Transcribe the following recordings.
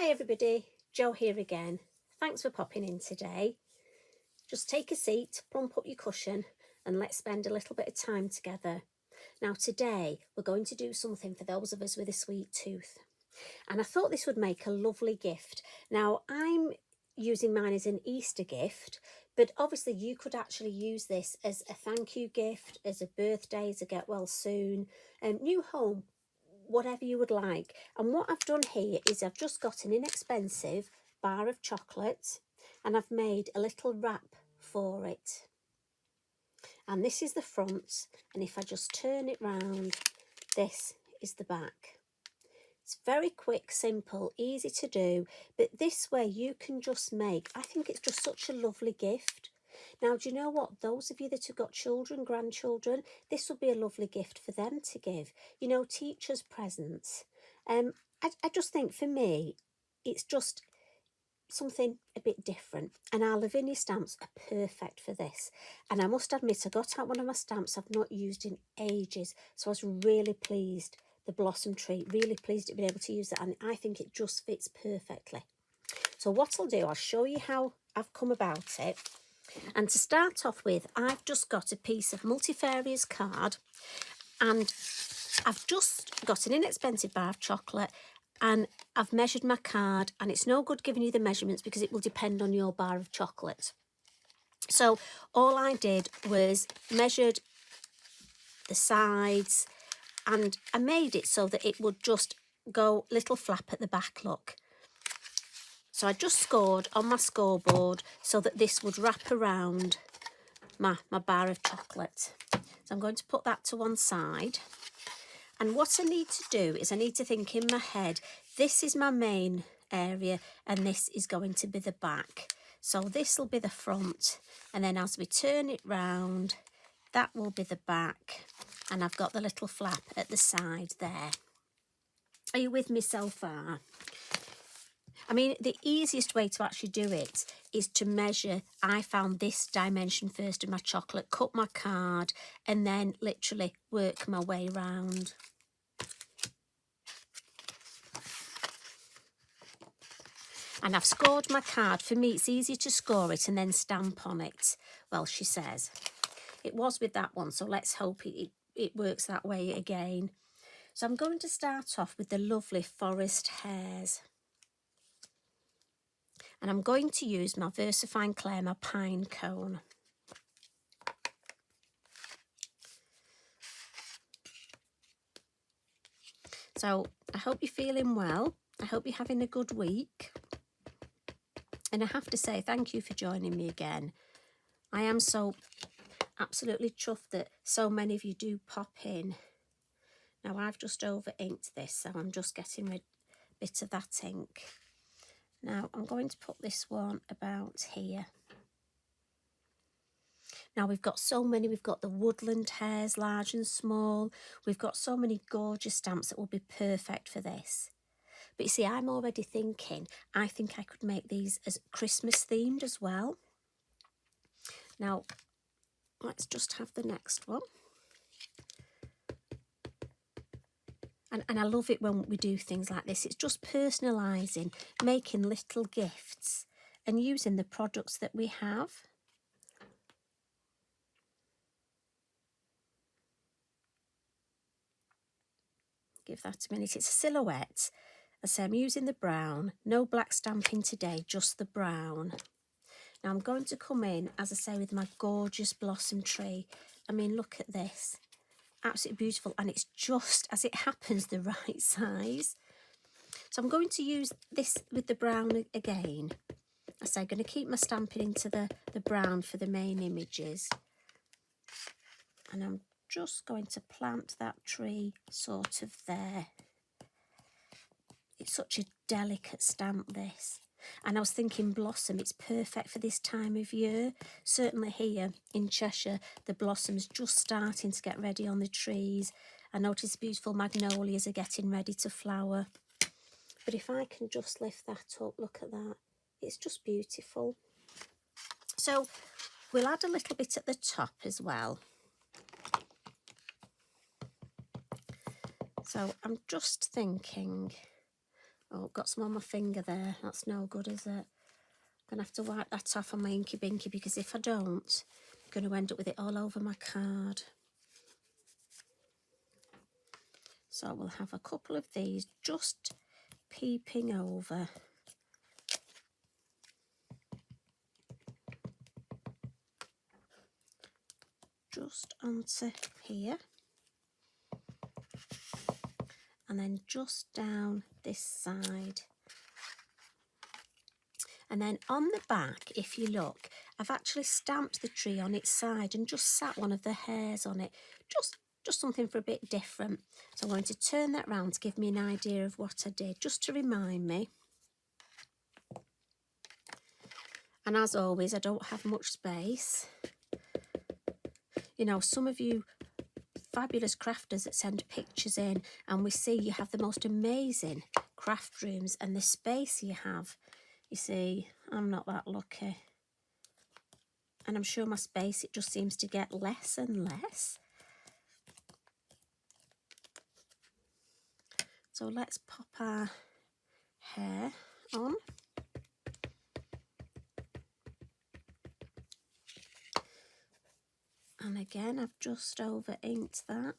Hi everybody, Jo here again. Thanks for popping in today. Just take a seat, plump up your cushion and let's spend a little bit of time together. Now today we're going to do something for those of us with a sweet tooth. And I thought this would make a lovely gift. Now I'm using mine as an Easter gift, but obviously you could actually use this as a thank you gift, as a birthday, as a get well soon, new home, whatever you would like. And what I've done here is I've just got an inexpensive bar of chocolate and I've made a little wrap for it. And this is the front, and if I just turn it round, this is the back. It's very quick, simple, easy to do, but this way you can just make, I think it's just such a lovely gift. Now, do you know what? Those of you that have got children, grandchildren, this would be a lovely gift for them to give. You know, teachers' presents. I just think for me, it's just something a bit different. And our Lavinia stamps are perfect for this. And I must admit, I got out one of my stamps I've not used in ages. So I was really pleased. The blossom tree, really pleased at being able to use that. And I think it just fits perfectly. So what I'll do, I'll show you how I've come about it. And to start off with, I've just got a piece of multifarious card and I've just got an inexpensive bar of chocolate and I've measured my card, and it's no good giving you the measurements because it will depend on your bar of chocolate. So all I did was measured the sides and I made it so that it would just go little flap at the back, look. So I just scored on my scoreboard so that this would wrap around my bar of chocolate. So I'm going to put that to one side. And what I need to do is I need to think in my head, this is my main area and this is going to be the back. So this will be the front, and then as we turn it round, that will be the back. And I've got the little flap at the side there. Are you with me so far? I mean, the easiest way to actually do it is to measure. I found this dimension first in my chocolate, cut my card, and then literally work my way round. And I've scored my card. For me, it's easier to score it and then stamp on it. Well, she says. It was with that one, so let's hope it works that way again. So I'm going to start off with the lovely forest hares. And I'm going to use my VersaFine Clay, my pine cone. So I hope you're feeling well. I hope you're having a good week. And I have to say thank you for joining me again. I am so absolutely chuffed that so many of you do pop in. Now I've just over inked this, so I'm just getting rid of a bit of that ink. Now I'm going to put this one about here. Now we've got so many, we've got the woodland hares, large and small. We've got so many gorgeous stamps that will be perfect for this. But you see, I'm already thinking, I think I could make these as Christmas themed as well. Now, let's just have the next one. And I love it when we do things like this. It's just personalising, making little gifts and using the products that we have. Give that a minute. It's a silhouette. I say I'm using the brown, no black stamping today, just the brown. Now I'm going to come in, as I say, with my gorgeous blossom tree. I mean, look at this. Absolutely beautiful, and it's just, as it happens, the right size. So I'm going to use this with the brown again. I say I'm going to keep my stamping into the brown for the main images. And I'm just going to plant that tree sort of there. It's such a delicate stamp, this. And I was thinking blossom, it's perfect for this time of year. Certainly here in Cheshire, the blossom's just starting to get ready on the trees. I notice beautiful magnolias are getting ready to flower. But if I can just lift that up, look at that. It's just beautiful. So we'll add a little bit at the top as well. So I'm just thinking Oh, got some on my finger there. That's no good, is it? I'm going to have to wipe that off on my inky binky, because if I don't, I'm going to end up with it all over my card. So we'll have a couple of these just peeping over. Just onto here. And then just down this side. And then on the back, if you look, I've actually stamped the tree on its side and just sat one of the hairs on it. Just something for a bit different. So I'm going to turn that round to give me an idea of what I did, just to remind me. And as always, I don't have much space. You know, some of you fabulous crafters that send pictures in, and we see you have the most amazing craft rooms, and the space you have, you see, I'm not that lucky. And I'm sure my space, it just seems to get less and less. So let's pop our hair on. And again, I've just over inked that.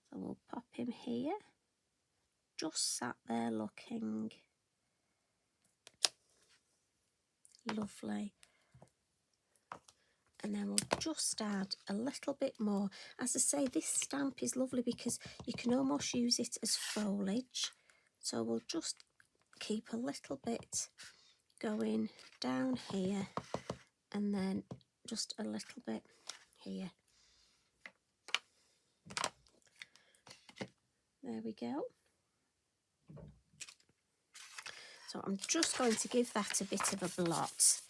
So we'll pop him here. Just sat there looking lovely. And then we'll just add a little bit more. As I say, this stamp is lovely because you can almost use it as foliage. So we'll just keep a little bit going down here, and then just a little bit here. There we go. So I'm just going to give that a bit of a blot,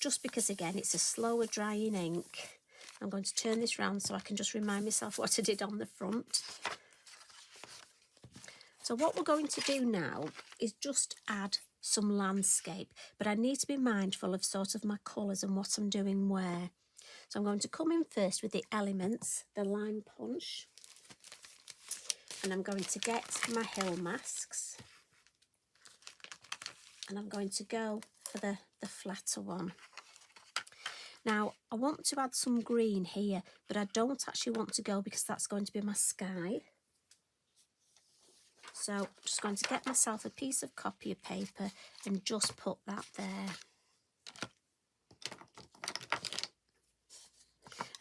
just because again it's a slower drying ink. I'm going to turn this round so I can just remind myself what I did on the front. So what we're going to do now is just add some landscape, but I need to be mindful of sort of my colours and what I'm doing where. So I'm going to come in first with the elements, the lime punch, and I'm going to get my hill masks, and I'm going to go for the flatter one. Now I want to add some green here, but I don't actually want to go because that's going to be my sky. So I'm just going to get myself a piece of copy paper and just put that there.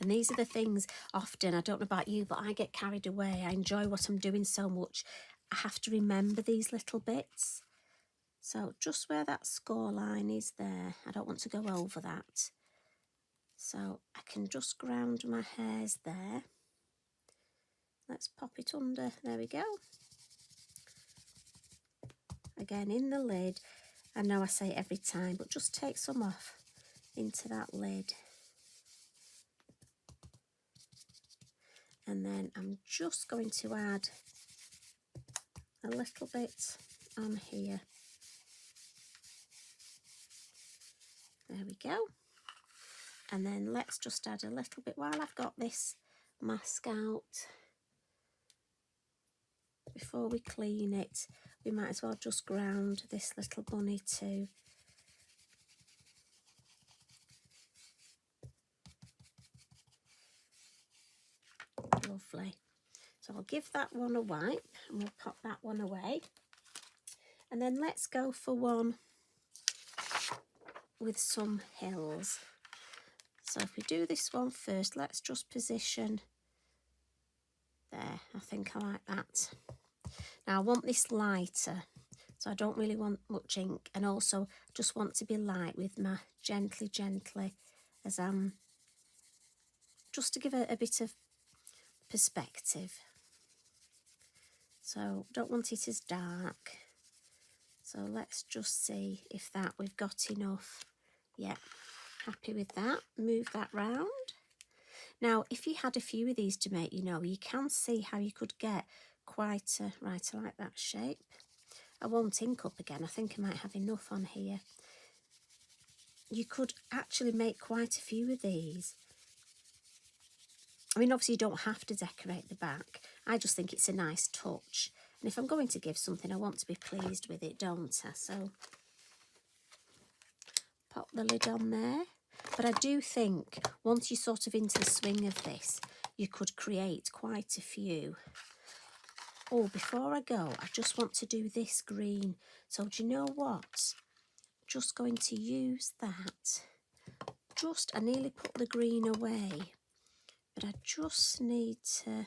And these are the things often, I don't know about you, but I get carried away. I enjoy what I'm doing so much. I have to remember these little bits. So just where that score line is there, I don't want to go over that. So I can just ground my hairs there. Let's pop it under, there we go. Again, in the lid, I know I say it every time, but just take some off into that lid. And then I'm just going to add a little bit on here. There we go. And then let's just add a little bit while I've got this mask out. Before we clean it, we might as well just ground this little bunny too. Lovely. So I'll give that one a wipe and we'll pop that one away. And then let's go for one with some hills. So if we do this one first, let's just position there. I think I like that. Now I want this lighter, so I don't really want much ink, and also just want to be light with my gently as I'm just to give it a bit of perspective. So don't want it as dark. So let's just see if that we've got enough. Yeah, happy with that. Move that round. Now, if you had a few of these to make, you know, you can see how you could get quite a, right, I like that shape. I won't ink up again. I think I might have enough on here. You could actually make quite a few of these. I mean, obviously you don't have to decorate the back. I just think it's a nice touch. And if I'm going to give something, I want to be pleased with it, don't I? So pop the lid on there. But I do think once you're sort of into the swing of this, you could create quite a few. Oh, before I go, I just want to do this green. So do you know what? Just going to use that. I nearly put the green away, but I just need to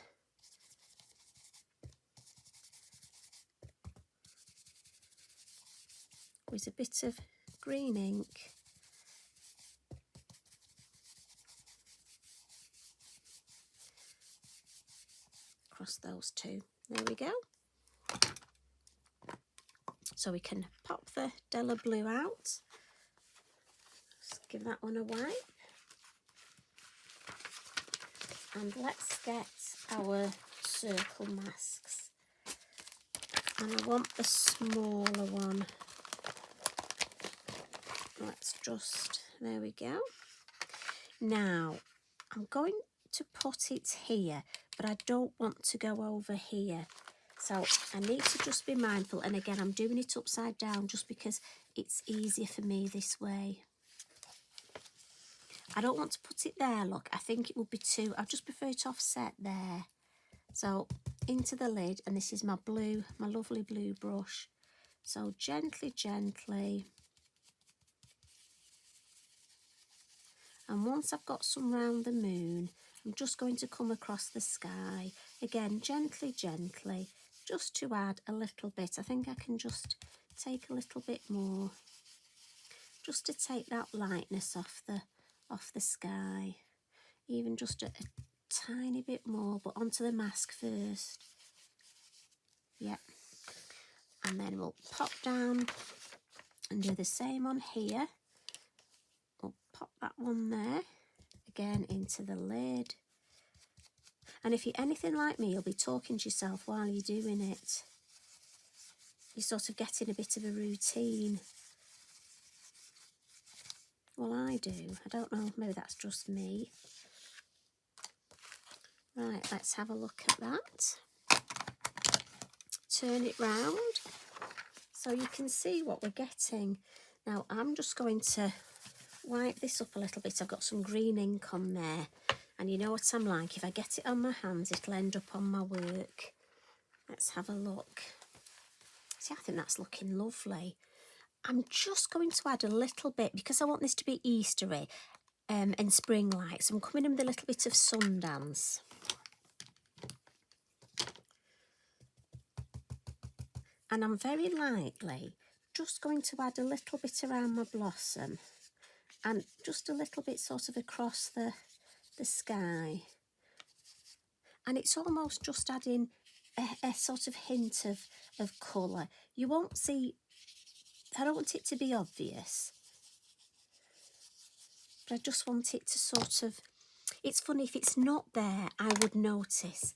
with a bit of green ink. Across those two. There we go. So we can pop the Della Blue out. Just give that one a wipe. And let's get our circle masks. And I want the smaller one. Let's just, there we go. Now, I'm going to put it here, but I don't want to go over here. So I need to just be mindful. And again, I'm doing it upside down just because it's easier for me this way. I don't want to put it there, look. I think it would be too, I just prefer it offset there. So into the lid, and this is my blue, my lovely blue brush. So gently, gently. And once I've got some round the moon, I'm just going to come across the sky. Again, gently, gently, just to add a little bit. I think I can just take a little bit more, just to take that lightness off the sky. Even just a tiny bit more, but onto the mask first. Yep. And then we'll pop down and do the same on here. We'll pop that one there, again into the lid. And if you're anything like me, you'll be talking to yourself while you're doing it. You're sort of getting a bit of a routine. Well, I do. I don't know, maybe that's just me. Right, let's have a look at that. Turn it round so you can see what we're getting. Now, I'm just going to wipe this up a little bit. I've got some green ink on there. And you know what I'm like, if I get it on my hands, it'll end up on my work. Let's have a look. See, I think that's looking lovely. I'm just going to add a little bit, because I want this to be Eastery and spring lights. I'm coming in with a little bit of Sundance. And I'm very lightly just going to add a little bit around my blossom. And just a little bit sort of across the sky. And it's almost just adding a sort of hint of colour. You won't see, I don't want it to be obvious, but I just want it to sort of, it's funny, if it's not there, I would notice.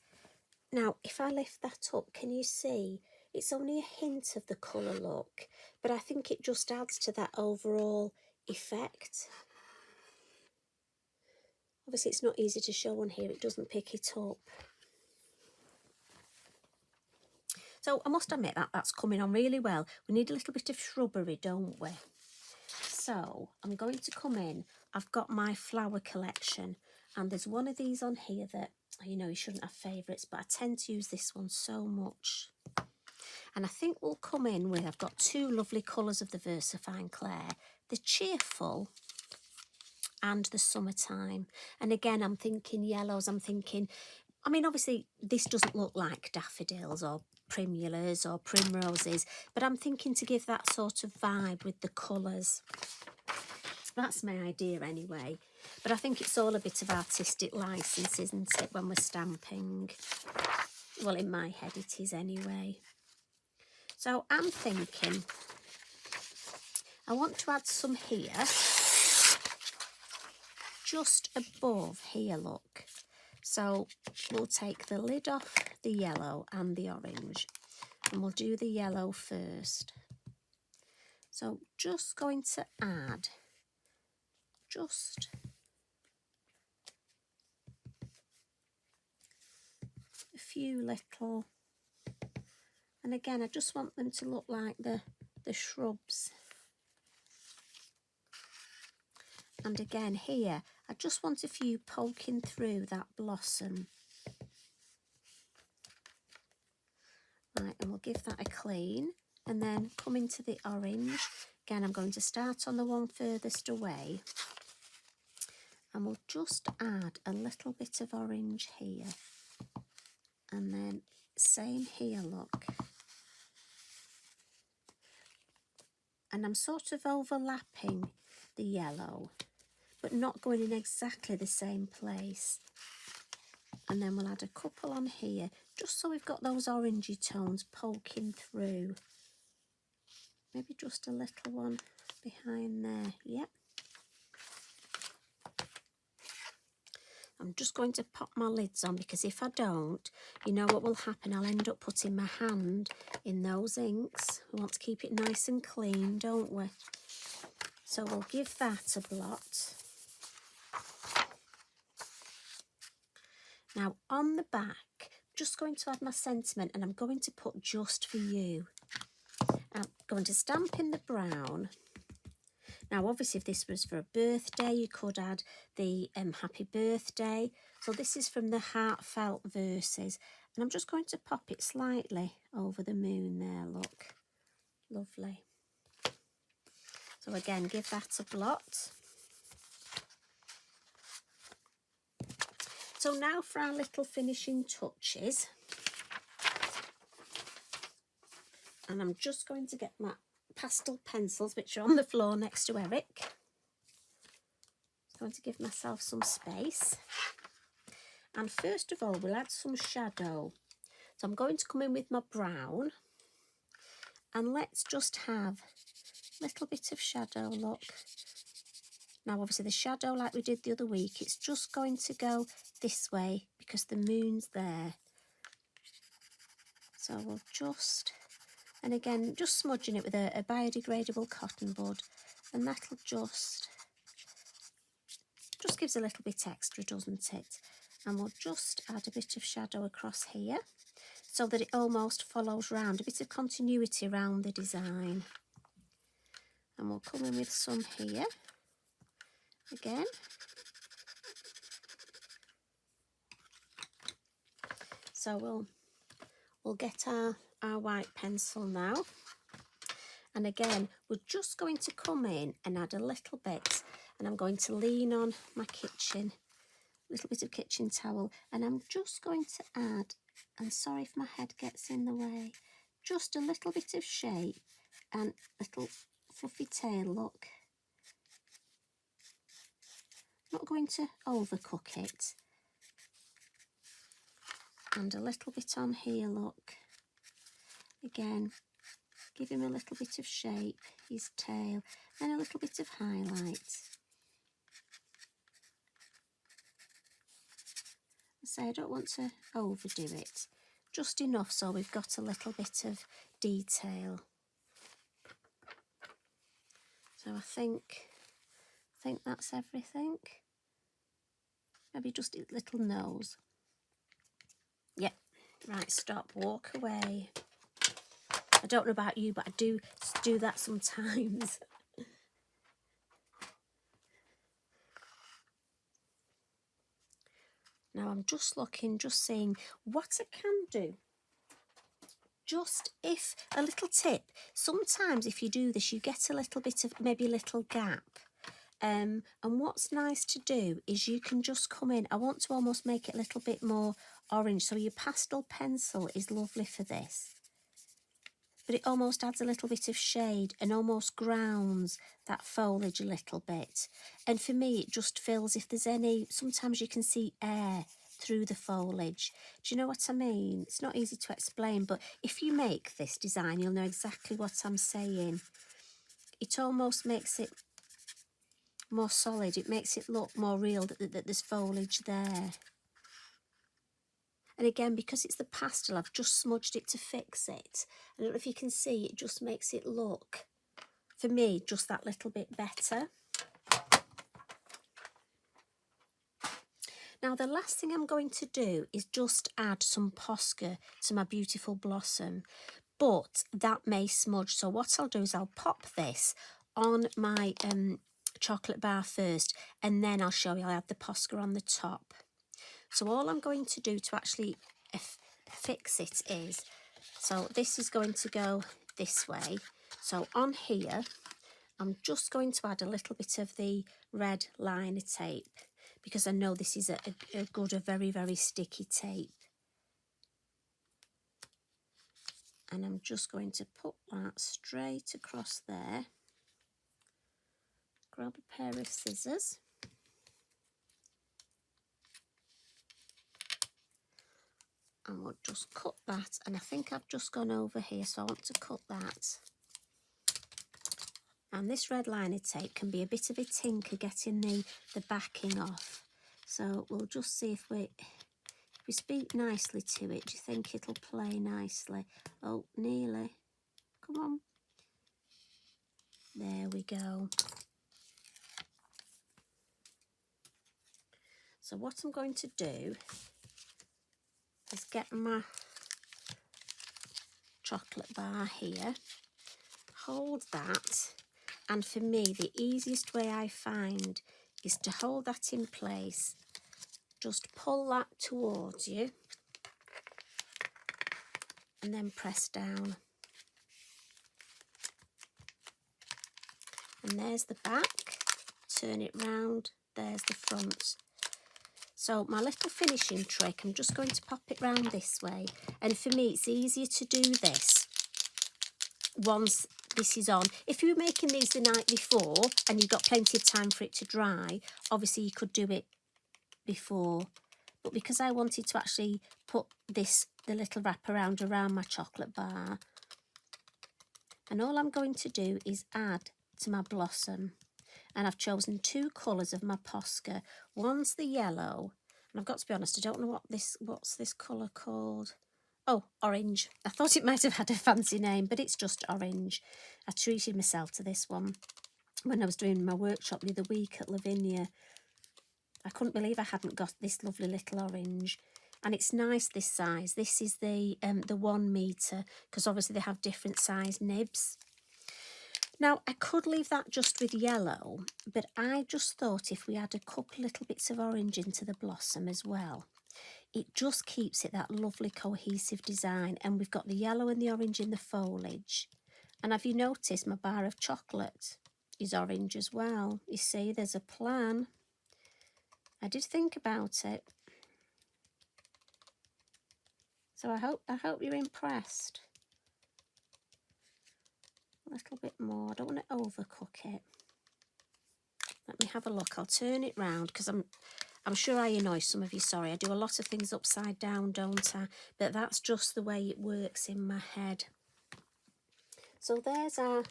Now, if I lift that up, can you see? It's only a hint of the colour look, but I think it just adds to that overall effect. Obviously, it's not easy to show on here, it doesn't pick it up. So I must admit that that's coming on really well. We need a little bit of shrubbery, don't we? So I'm going to come in. I've got my flower collection, and there's one of these on here that, you know, you shouldn't have favourites, but I tend to use this one so much. And I think we'll come in with, I've got two lovely colours of the Versafine Claire, the Cheerful and the Summertime. And again, I'm thinking yellows, I'm thinking, I mean, obviously this doesn't look like daffodils or primulas or primroses, but I'm thinking to give that sort of vibe with the colours. That's my idea anyway. But I think it's all a bit of artistic licence, isn't it, when we're stamping? Well, in my head it is anyway. So I'm thinking I want to add some here, just above here, look. So we'll take the lid off the yellow and the orange, and we'll do the yellow first. So just going to add just a few little, and again I just want them to look like the shrubs. And again here I just want a few poking through that blossom. Right, and we'll give that a clean, and then come into the orange. Again, I'm going to start on the one furthest away, and we'll just add a little bit of orange here, and then same here, look. And I'm sort of overlapping the yellow, but not going in exactly the same place. And then we'll add a couple on here, just so we've got those orangey tones poking through. Maybe just a little one behind there, yep. I'm just going to pop my lids on, because if I don't, you know what will happen? I'll end up putting my hand in those inks. We want to keep it nice and clean, don't we? So we'll give that a blot. Now on the back, I'm just going to add my sentiment, and I'm going to put "just for you." I'm going to stamp in the brown. Now obviously if this was for a birthday, you could add the happy birthday. So this is from the Heartfelt Verses, and I'm just going to pop it slightly over the moon there, look. Lovely. So again, give that a blot. So now for our little finishing touches. And I'm just going to get my pastel pencils, which are on the floor next to Eric. I'm going to give myself some space. And first of all, we'll add some shadow. So I'm going to come in with my brown. And let's just have a little bit of shadow, look. Now obviously the shadow, like we did the other week, it's just going to go this way because the moon's there. So we'll just, and again, just smudging it with a biodegradable cotton bud, and that'll just gives a little bit extra, doesn't it? And we'll just add a bit of shadow across here so that it almost follows round, a bit of continuity around the design. And we'll come in with some here again. So we'll get our white pencil now. And again, we're just going to come in and add a little bit, and I'm going to lean on my kitchen, a little bit of kitchen towel, and I'm just going to add, and sorry if my head gets in the way, just a little bit of shape and little fluffy tail, look. Not going to overcook it. And a little bit on here, look. Again, give him a little bit of shape, his tail, and a little bit of highlight. So I don't want to overdo it, just enough so we've got a little bit of detail. So I think that's everything. Maybe just a little nose. Yep, right, stop, walk away. I don't know about you, but I do that sometimes. Now I'm just looking, just seeing what I can do. Just if, a little tip, sometimes if you do this, you get a little bit of, maybe a little gap. And what's nice to do is you can just come in, I want to almost make it a little bit more orange, so your pastel pencil is lovely for this. But it almost adds a little bit of shade and almost grounds that foliage a little bit. And for me, it just fills, if there's any, sometimes you can see air through the foliage. Do you know what I mean? It's not easy to explain, but if you make this design, you'll know exactly what I'm saying. It almost makes it more solid. It makes it look more real that there's foliage there. And again, because it's the pastel, I've just smudged it to fix it. I don't know if you can see, it just makes it look, for me, just that little bit better. Now the last thing I'm going to do is just add some Posca to my beautiful blossom, but that may smudge. So what I'll do is I'll pop this on my chocolate bar first, and then I'll show you I'll add the Posca on the top. So all I'm going to do to actually fix it is, so this is going to go this way. So on here, I'm just going to add a little bit of the red liner tape, because I know this is a very, very sticky tape. And I'm just going to put that straight across there. Grab a pair of scissors. And we'll just cut that. And I think I've just gone over here, so I want to cut that. And this red liner tape can be a bit of a tinker getting the backing off. So we'll just see if we speak nicely to it. Do you think it'll play nicely? Oh, nearly. Come on. There we go. So what I'm going to do is get my chocolate bar here, hold that, and for me the easiest way I find is to hold that in place. Just pull that towards you and then press down. And there's the back, turn it round, there's the front. So my little finishing trick, I'm just going to pop it round this way. And for me, it's easier to do this once this is on. If you were making these the night before and you've got plenty of time for it to dry, obviously you could do it before. But because I wanted to actually put the little wraparound around my chocolate bar, and all I'm going to do is add to my blossom. And I've chosen two colours of my Posca. One's the yellow, and I've got to be honest, I don't know what's this colour called. Oh, orange. I thought it might have had a fancy name, but it's just orange. I treated myself to this one when I was doing my workshop the other week at Lavinia. I couldn't believe I hadn't got this lovely little orange. And it's nice this size. This is the 1 metre, because obviously they have different size nibs. Now, I could leave that just with yellow, but I just thought if we add a couple little bits of orange into the blossom as well, it just keeps it that lovely cohesive design. And we've got the yellow and the orange in the foliage. And have you noticed my bar of chocolate is orange as well? You see, there's a plan. I did think about it. So I hope you're impressed. A little bit more. I don't want to overcook it. Let me have a look. I'll turn it round because I'm sure I annoy some of you. Sorry, I do a lot of things upside down, don't I? But that's just the way it works in my head. So there's our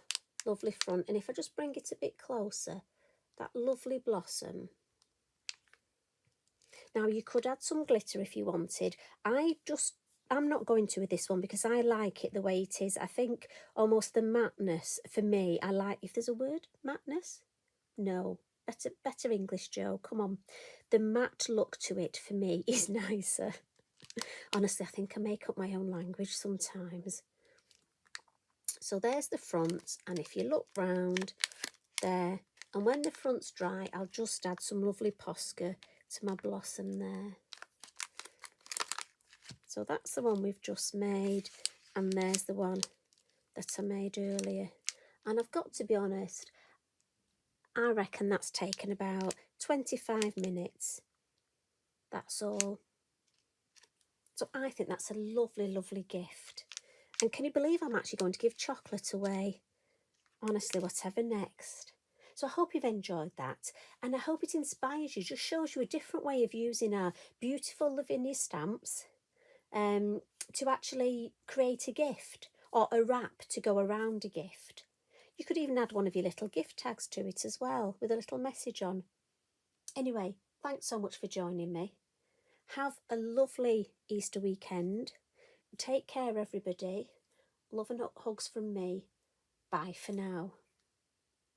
lovely front. And if I just bring it a bit closer, that lovely blossom. Now you could add some glitter if you wanted. I'm not going to with this one because I like it the way it is. I think almost the matteness, for me, I like, if there's a word, matteness? No, better English, Joe, come on. The matte look to it, for me, is nicer. Honestly, I think I make up my own language sometimes. So there's the front, and if you look round there, and when the front's dry, I'll just add some lovely Posca to my blossom there. So that's the one we've just made, and there's the one that I made earlier. And I've got to be honest, I reckon that's taken about 25 minutes. That's all. So I think that's a lovely, lovely gift. And can you believe I'm actually going to give chocolate away? Honestly, whatever next. So I hope you've enjoyed that, and I hope it inspires you, just shows you a different way of using our beautiful Lavinia stamps to actually create a gift or a wrap to go around a gift. You could even add one of your little gift tags to it as well with a little message on. Anyway, thanks so much for joining me. Have a lovely Easter weekend. Take care, everybody. Love and hugs from me. Bye for now.